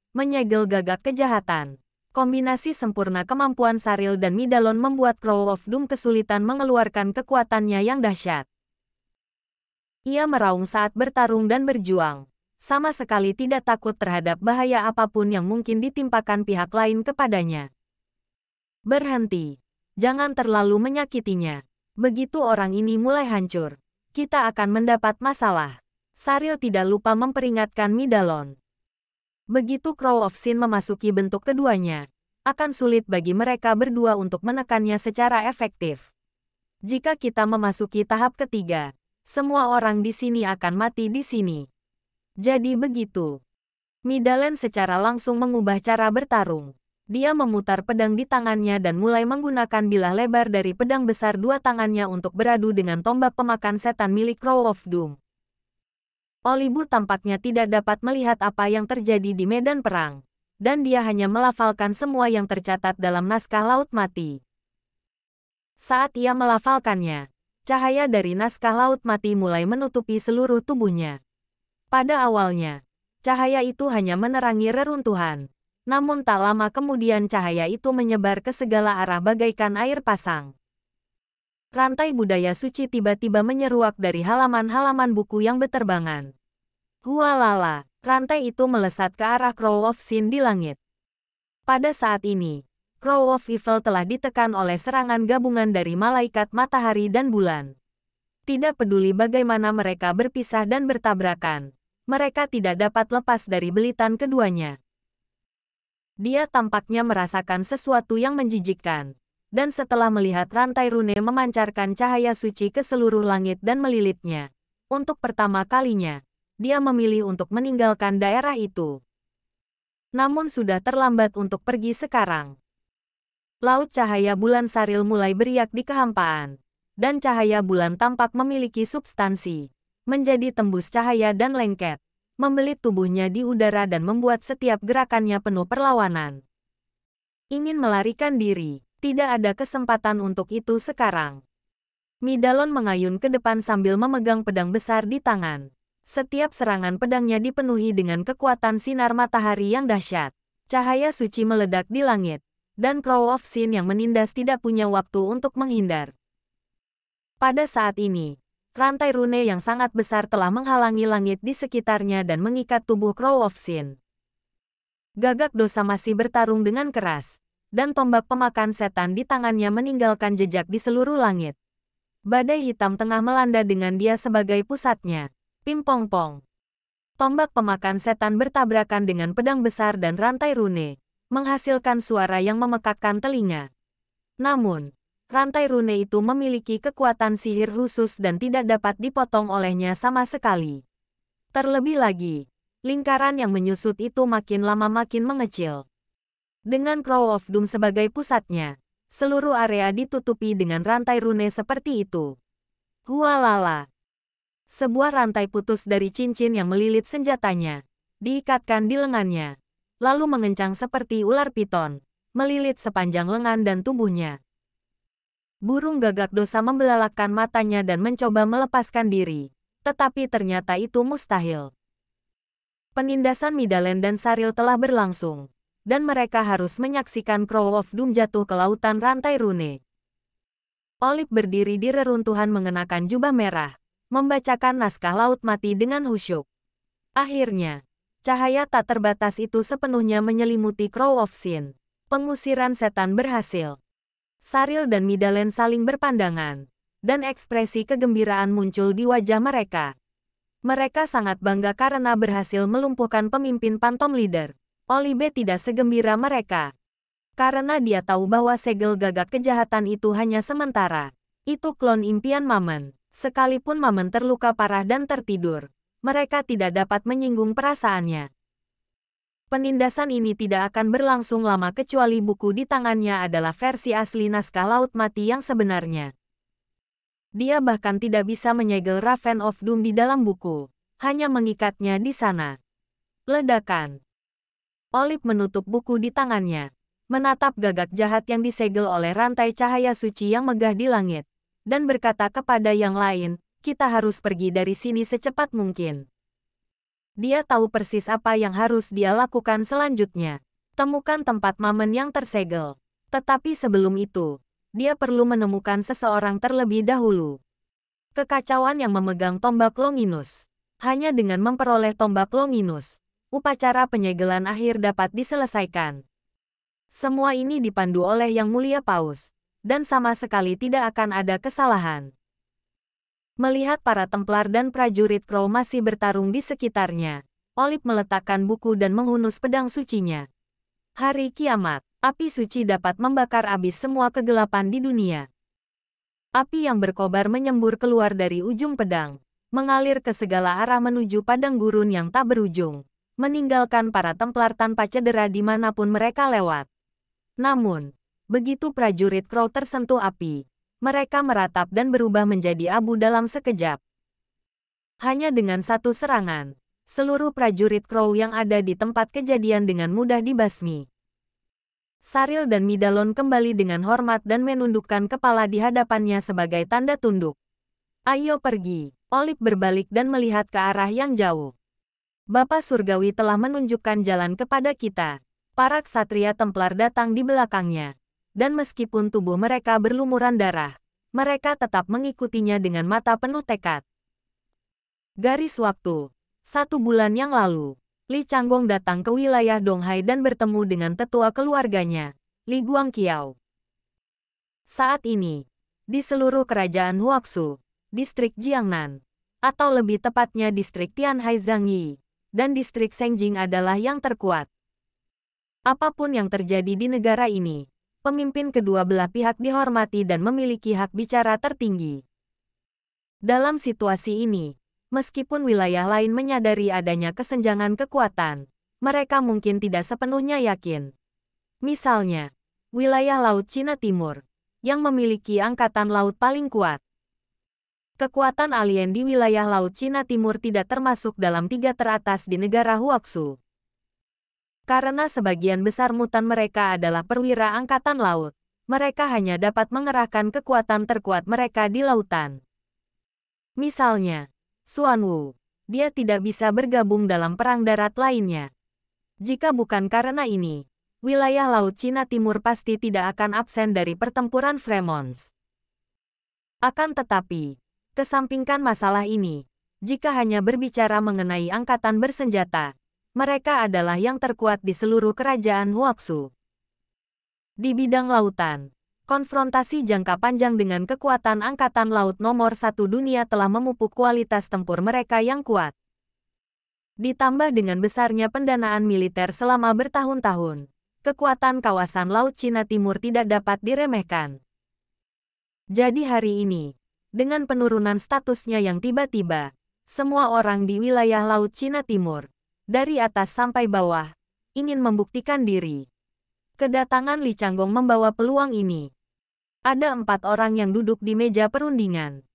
Menyegel gagak kejahatan. Kombinasi sempurna kemampuan Saril dan Midalon membuat Crow of Doom kesulitan mengeluarkan kekuatannya yang dahsyat. Ia meraung saat bertarung dan berjuang. Sama sekali tidak takut terhadap bahaya apapun yang mungkin ditimpakan pihak lain kepadanya. Berhenti. Jangan terlalu menyakitinya. Begitu orang ini mulai hancur, kita akan mendapat masalah. Saril tidak lupa memperingatkan Midalon. Begitu Crow of Sin memasuki bentuk keduanya, akan sulit bagi mereka berdua untuk menekannya secara efektif. Jika kita memasuki tahap ketiga, semua orang di sini akan mati di sini. Jadi begitu. Midalen secara langsung mengubah cara bertarung. Dia memutar pedang di tangannya dan mulai menggunakan bilah lebar dari pedang besar dua tangannya untuk beradu dengan tombak pemakan setan milik Crow of Doom. Olibu tampaknya tidak dapat melihat apa yang terjadi di medan perang, dan dia hanya melafalkan semua yang tercatat dalam naskah Laut Mati. Saat ia melafalkannya, cahaya dari naskah Laut Mati mulai menutupi seluruh tubuhnya. Pada awalnya, cahaya itu hanya menerangi reruntuhan, namun tak lama kemudian cahaya itu menyebar ke segala arah bagaikan air pasang. Rantai budaya suci tiba-tiba menyeruak dari halaman-halaman buku yang beterbangan. Gualala, rantai itu melesat ke arah Crow of Sin di langit. Pada saat ini, Crow of Evil telah ditekan oleh serangan gabungan dari malaikat matahari dan bulan. Tidak peduli bagaimana mereka berpisah dan bertabrakan, mereka tidak dapat lepas dari belitan keduanya. Dia tampaknya merasakan sesuatu yang menjijikkan. Dan setelah melihat rantai rune memancarkan cahaya suci ke seluruh langit dan melilitnya, untuk pertama kalinya, dia memilih untuk meninggalkan daerah itu. Namun sudah terlambat untuk pergi sekarang. Laut cahaya bulan Saril mulai beriak di kehampaan, dan cahaya bulan tampak memiliki substansi, menjadi tembus cahaya dan lengket, membelit tubuhnya di udara dan membuat setiap gerakannya penuh perlawanan. Ingin melarikan diri. Tidak ada kesempatan untuk itu sekarang. Midalon mengayun ke depan sambil memegang pedang besar di tangan. Setiap serangan pedangnya dipenuhi dengan kekuatan sinar matahari yang dahsyat. Cahaya suci meledak di langit, dan Crow of Sin yang menindas tidak punya waktu untuk menghindar. Pada saat ini, rantai rune yang sangat besar telah menghalangi langit di sekitarnya dan mengikat tubuh Crow of Sin. Gagak dosa masih bertarung dengan keras, dan tombak pemakan setan di tangannya meninggalkan jejak di seluruh langit. Badai hitam tengah melanda dengan dia sebagai pusatnya. Ping pong pong. Tombak pemakan setan bertabrakan dengan pedang besar dan rantai rune, menghasilkan suara yang memekakkan telinga. Namun, rantai rune itu memiliki kekuatan sihir khusus dan tidak dapat dipotong olehnya sama sekali. Terlebih lagi, lingkaran yang menyusut itu makin lama makin mengecil. Dengan Crow of Doom sebagai pusatnya, seluruh area ditutupi dengan rantai rune seperti itu. Gualala. Sebuah rantai putus dari cincin yang melilit senjatanya, diikatkan di lengannya, lalu mengencang seperti ular piton, melilit sepanjang lengan dan tubuhnya. Burung gagak dosa membelalakkan matanya dan mencoba melepaskan diri, tetapi ternyata itu mustahil. Penindasan Midalen dan Saril telah berlangsung, dan mereka harus menyaksikan Crow of Doom jatuh ke lautan rantai rune. Olive berdiri di reruntuhan mengenakan jubah merah, membacakan naskah Laut Mati dengan khusyuk. Akhirnya, cahaya tak terbatas itu sepenuhnya menyelimuti Crow of Sin. Pengusiran setan berhasil. Saril dan Midalen saling berpandangan, dan ekspresi kegembiraan muncul di wajah mereka. Mereka sangat bangga karena berhasil melumpuhkan pemimpin Phantom Leader. Olive tidak segembira mereka. Karena dia tahu bahwa segel gagak kejahatan itu hanya sementara. Itu klon impian Mammon. Sekalipun Mammon terluka parah dan tertidur, mereka tidak dapat menyinggung perasaannya. Penindasan ini tidak akan berlangsung lama kecuali buku di tangannya adalah versi asli naskah Laut Mati yang sebenarnya. Dia bahkan tidak bisa menyegel Raven of Doom di dalam buku, hanya mengikatnya di sana. Ledakan. Olive menutup buku di tangannya, menatap gagak jahat yang disegel oleh rantai cahaya suci yang megah di langit, dan berkata kepada yang lain, kita harus pergi dari sini secepat mungkin. Dia tahu persis apa yang harus dia lakukan selanjutnya. Temukan tempat Mamen yang tersegel. Tetapi sebelum itu, dia perlu menemukan seseorang terlebih dahulu. Kekacauan yang memegang tombak Longinus. Hanya dengan memperoleh tombak Longinus, upacara penyegelan akhir dapat diselesaikan. Semua ini dipandu oleh Yang Mulia Paus, dan sama sekali tidak akan ada kesalahan. Melihat para Templar dan prajurit Crow masih bertarung di sekitarnya, Olive meletakkan buku dan menghunus pedang sucinya. Hari kiamat, api suci dapat membakar habis semua kegelapan di dunia. Api yang berkobar menyembur keluar dari ujung pedang, mengalir ke segala arah menuju padang gurun yang tak berujung, meninggalkan para Templar tanpa cedera dimanapun mereka lewat. Namun, begitu prajurit Crow tersentuh api, mereka meratap dan berubah menjadi abu dalam sekejap. Hanya dengan satu serangan, seluruh prajurit Crow yang ada di tempat kejadian dengan mudah dibasmi. Saril dan Midalon kembali dengan hormat dan menundukkan kepala di hadapannya sebagai tanda tunduk. Ayo pergi. Olive berbalik dan melihat ke arah yang jauh. Bapa Surgawi telah menunjukkan jalan kepada kita. Para ksatria Templar datang di belakangnya. Dan meskipun tubuh mereka berlumuran darah, mereka tetap mengikutinya dengan mata penuh tekad. Garis waktu. 1 bulan yang lalu, Li Changgong datang ke wilayah Donghai dan bertemu dengan tetua keluarganya, Li Guangqiao. Saat ini, di seluruh kerajaan Huaxu, distrik Jiangnan, atau lebih tepatnya distrik Tianhai Zhangyi, dan distrik Shengjing adalah yang terkuat. Apapun yang terjadi di negara ini, pemimpin kedua belah pihak dihormati dan memiliki hak bicara tertinggi. Dalam situasi ini, meskipun wilayah lain menyadari adanya kesenjangan kekuatan, mereka mungkin tidak sepenuhnya yakin. Misalnya, wilayah Laut Cina Timur, yang memiliki angkatan laut paling kuat. Kekuatan alien di wilayah Laut Cina Timur tidak termasuk dalam 3 teratas di negara Huaxu. Karena sebagian besar mutan mereka adalah perwira angkatan laut, mereka hanya dapat mengerahkan kekuatan terkuat mereka di lautan. Misalnya, Xuan Wu, dia tidak bisa bergabung dalam perang darat lainnya. Jika bukan karena ini, wilayah Laut Cina Timur pasti tidak akan absen dari pertempuran Fremons. Akan tetapi, kesampingkan masalah ini, jika hanya berbicara mengenai angkatan bersenjata, mereka adalah yang terkuat di seluruh kerajaan Huaxu. Di bidang lautan, konfrontasi jangka panjang dengan kekuatan angkatan laut nomor 1 dunia telah memupuk kualitas tempur mereka yang kuat. Ditambah dengan besarnya pendanaan militer selama bertahun-tahun, kekuatan kawasan Laut Cina Timur tidak dapat diremehkan. Jadi hari ini, dengan penurunan statusnya yang tiba-tiba, semua orang di wilayah Laut Cina Timur, dari atas sampai bawah, ingin membuktikan diri. Kedatangan Li Changgong membawa peluang ini. Ada 4 orang yang duduk di meja perundingan.